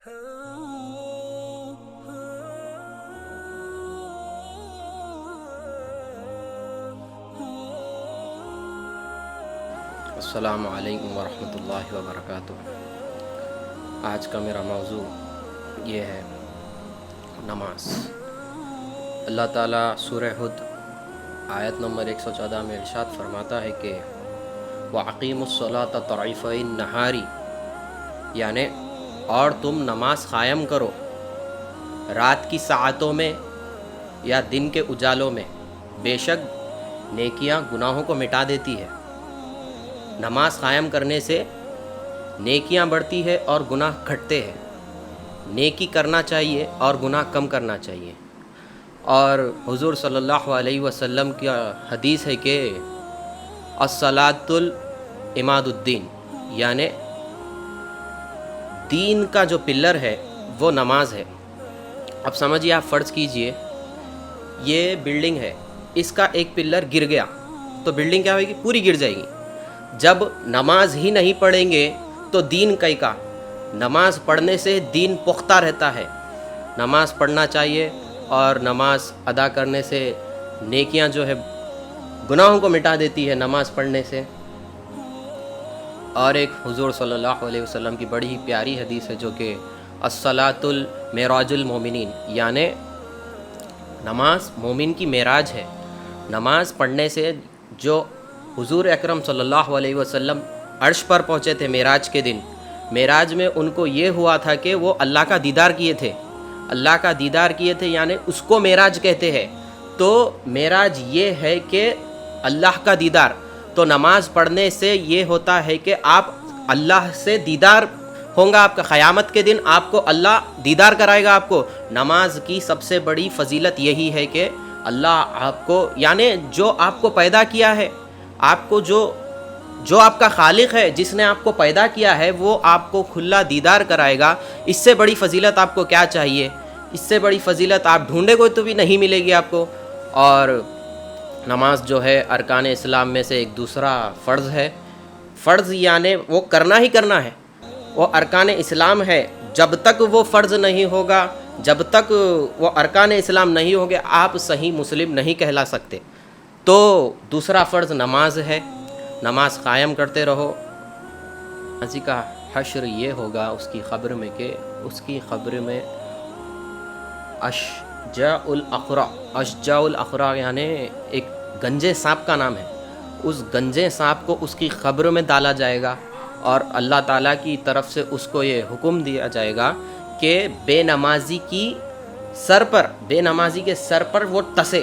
अस्सलामु अलैकुम वरहमतुल्लाहि वबरकातुहू। आज का मेरा मौजू ये है नमाज। अल्लाह ताला सूरह हुद आयत नंबर 114 में इरशाद फरमाता है कि वअक़ीमुस्सलात तराफ़इन नहारी, यानि और तुम नमाज क़ायम करो रात की साअतों में या दिन के उजालों में, बेशक नेकियां गुनाहों को मिटा देती है। नमाज क़ायम करने से नेकियां बढ़ती है और गुनाह घटते हैं। नेकी करना चाहिए और गुनाह कम करना चाहिए। और हुज़ूर सल्लल्लाहु अलैहि वसल्लम की हदीस है कि अस्सलातुल इमादुद्दीन, यानि दीन का जो पिलर है वो नमाज है। अब समझिए, आप फ़र्ज़ कीजिए ये बिल्डिंग है, इसका एक पिलर गिर गया तो बिल्डिंग क्या होगी? पूरी गिर जाएगी। जब नमाज ही नहीं पढ़ेंगे तो दीन कई का? नमाज पढ़ने से दीन पुख्ता रहता है। नमाज पढ़ना चाहिए और नमाज अदा करने से नेकियां जो है गुनाहों को मिटा देती है नमाज पढ़ने से। और एक हुज़ूर सल्लल्लाहु अलैहि वसल्लम की बड़ी ही प्यारी हदीस है जो कि अस्सलातुल मेराजुल मोमिनीन, यानि नमाज मोमिन की मेराज है। नमाज पढ़ने से जो हुज़ूर अकरम सल्लल्लाहु अलैहि वसल्लम अर्श पर पहुँचे थे मेराज के दिन, मेराज में उनको ये हुआ था कि वो अल्लाह का दीदार किए थे। अल्लाह का दीदार किए थे यानी उसको मेराज कहते हैं। तो मेराज ये है कि अल्लाह का दीदार। तो नमाज पढ़ने से ये होता है कि आप अल्लाह से दीदार होगा। आपका क़यामत के दिन आपको अल्लाह दीदार कराएगा आपको। नमाज की सबसे बड़ी फ़जीलत यही है कि अल्लाह आपको, यानी जो आपको पैदा किया है, आपको जो आपका खालिक है, जिसने आपको पैदा किया है, वो आपको खुला दीदार कराएगा। इससे बड़ी फ़जीलत आपको क्या चाहिए? इससे बड़ी फ़जीलत आप ढूंढे कोई तो भी नहीं मिलेगी आपको। और नमाज जो है अरकान इस्लाम में से एक दूसरा फ़र्ज़ है। फ़र्ज़ यानी वो करना ही करना है, वो अरकान इस्लाम है। जब तक वो फ़र्ज़ नहीं होगा, जब तक वो अरकान इस्लाम नहीं होंगे, आप सही मुस्लिम नहीं कहला सकते। तो दूसरा फ़र्ज़ नमाज है। नमाज क़ायम करते रहो। अजी का हश्र ये होगा उसकी ख़ब्र में कि उसकी ख़ब्र में अशजाउल अक़रा, अशजाउल अक़रा यानी एक गंजे सांप का नाम है। उस गंजे सांप को उसकी ख़ब्र में डाला जाएगा और अल्लाह ताला की तरफ से उसको ये हुक्म दिया जाएगा कि बेनमाजी की सर पर, बेनमाजी के सर पर वो टसे।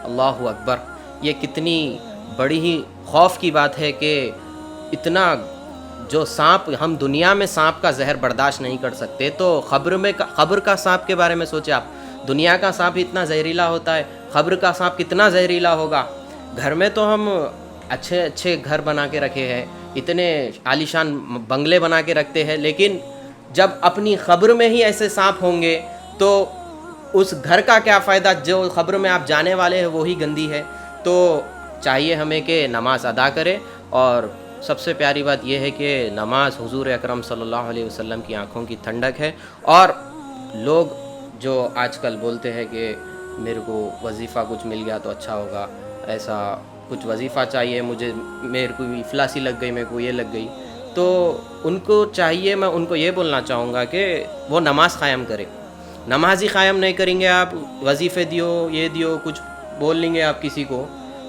अल्लाहु अकबर! ये कितनी बड़ी ही खौफ की बात है कि इतना जो सांप, हम दुनिया में सांप का जहर बर्दाश्त नहीं कर सकते, तो ख़ब्र का सांप के बारे में सोचे आप। दुनिया का सांप इतना जहरीला होता है, ख़ब्र का सांप कितना जहरीला होगा। घर में तो हम अच्छे अच्छे घर बना के रखे हैं, इतने आलीशान बंगले बना के रखते हैं, लेकिन जब अपनी ख़ब्र में ही ऐसे सांप होंगे तो उस घर का क्या फ़ायदा? जो ख़ब्र में आप जाने वाले हैं वही गंदी है। तो चाहिए हमें कि नमाज अदा करें। और सबसे प्यारी बात यह है कि नमाज हुज़ूर अकरम सल्लल्लाहु अलैहि वसल्लम की आँखों की ठंडक है। और लोग जो आजकल बोलते हैं कि मेरे को वजीफ़ा कुछ मिल गया तो अच्छा होगा, ऐसा कुछ वजीफ़ा चाहिए मुझे, मेरे को इफलासी लग गई, मेरे को ये लग गई, तो उनको चाहिए, मैं उनको ये बोलना चाहूँगा कि वो नमाज क़ायम करें। नमाज ही क़ायम नहीं करेंगे आप, वजीफ़े दियो, ये दियो, कुछ बोल लेंगे आप किसी को,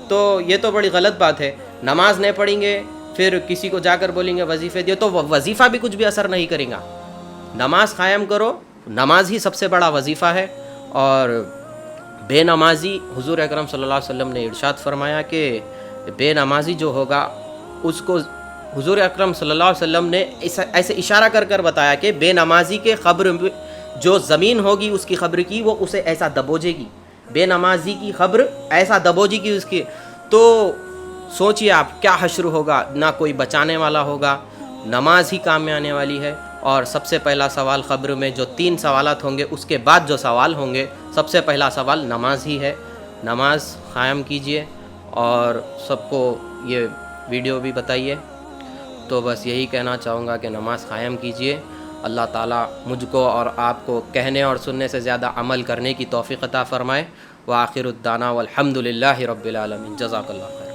तो ये तो बड़ी गलत बात है। नमाज नहीं पढ़ेंगे फिर किसी को जाकर बोलेंगे वजीफ़े दियो, तो वजीफ़ा भी कुछ भी असर नहीं करेगा। नमाज क़ायम करो, नमाज ही सबसे बड़ा वजीफ़ा है। और बेनमाजी, हुज़ूर अकरम सल्लल्लाहु अलैहि वसल्लम ने इरशाद फरमाया कि बेनमाजी जो होगा उसको हुज़ूर अकरम सल्लल्लाहु अलैहि वसल्लम ने ऐसे इशारा कर कर बताया कि बेनमाजी के ख़ब्र में जो ज़मीन होगी उसकी ख़ब्र की, वो उसे ऐसा दबोचेगी। बेनमाजी की ख़ब्र ऐसा दबोचेगी उसकी। तो सोचिए आप क्या हश्र होगा, ना कोई बचाने वाला होगा, नमाज ही काम में आने वाली है। और सबसे पहला सवाल ख़ब्र में जो 3 सवालात होंगे, उसके बाद जो सवाल होंगे, सबसे पहला सवाल नमाज ही है। नमाज क़ायम कीजिए और सबको ये वीडियो भी बताइए। तो बस यही कहना चाहूँगा कि नमाज क़ायम कीजिए اللہ تعالیٰ مجھ کو اور آپ کو کہنے اور سننے سے زیادہ عمل کرنے کی توفیق عطا فرمائے۔ وآخر الدعوانا والحمد للہ رب العالمین۔ جزاک اللہ خیر۔